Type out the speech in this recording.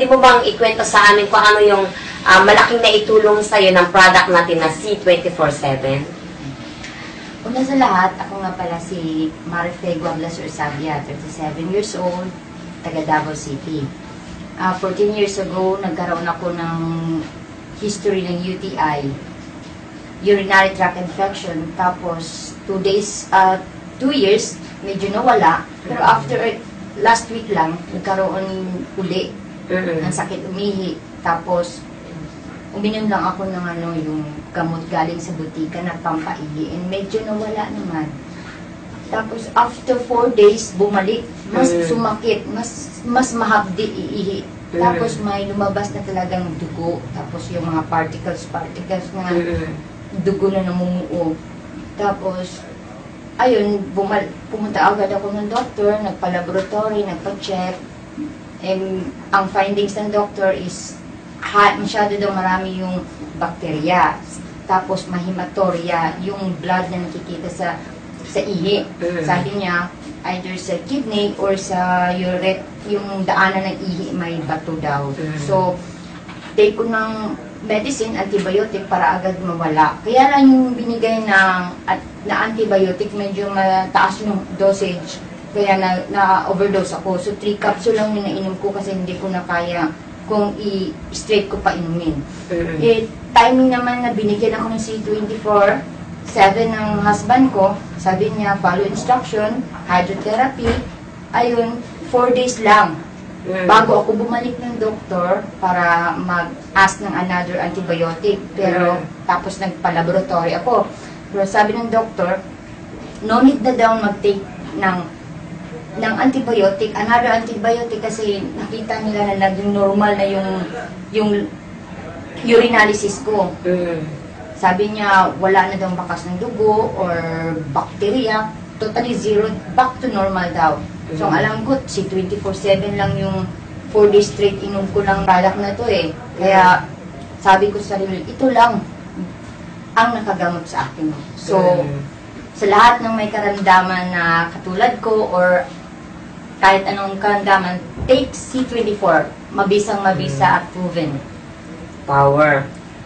Pwede mo bang ikwento sa amin kung ano yung malaking naitulong sa'yo ng product natin na C24/7? Una sa lahat, ako nga pala si Marife Guablas Ursabia, 37 years old, taga Davao City. 14 years ago, nagkaroon ako ng history ng UTI, urinary tract infection. Tapos, 2 years, medyo nawala. Pero after last week lang, nagkaroon uli ng sakit umihi. Tapos, uminom lang ako ng yung gamot galing sa butika na pampaihi. And medyo nawala naman. Tapos, after 4 days, bumalik. Mas sumakit. Mas mahapdi iihi. Tapos, may lumabas na talagang dugo. Tapos, yung mga particles na dugo na namumuo. Tapos, ayun, pumunta agad ako ng doktor, nagpa-laboratory, nagpa-check. And ang findings ng doktor is masyado daw marami yung bakterya. Tapos mahematuria, yung blood na nakikita sa ihi. Sabi niya, either sa kidney or sa yung daanan ng ihi may bato daw. So, take ko ng medicine, antibiotic para agad mawala. Kaya lang yung binigay na antibiotic, medyo mataas yung dosage. Kaya na-overdose ako. So, 3 capsule lang yung nainom ko kasi hindi ko na kaya kung i-straight ko pa inumin. Timing naman na binigyan ako ng C24/7 ng husband ko, sabi niya, follow instruction, hydrotherapy, ayun, 4 days lang. Bago ako bumalik ng doktor para mag-ask ng another antibiotic. Pero tapos nagpa-laboratory ako. Pero sabi ng doktor, no need na daw mag-take ng antibiotic, another antibiotic kasi nakita nila na naging normal na yung urinalysis ko. Sabi niya, wala na daw bakas ng dugo or bacteria, totally zero, back to normal daw. So, ang alam ko, si 24/7 lang yung 4 days straight inom ko lang product na to eh. Kaya, sabi ko sa sarili, ito lang ang nakagamot sa akin. So, sa lahat ng may karamdaman na katulad ko or kahit anong karamdaman, take C24. Mabisang-mabisa at proven. Power.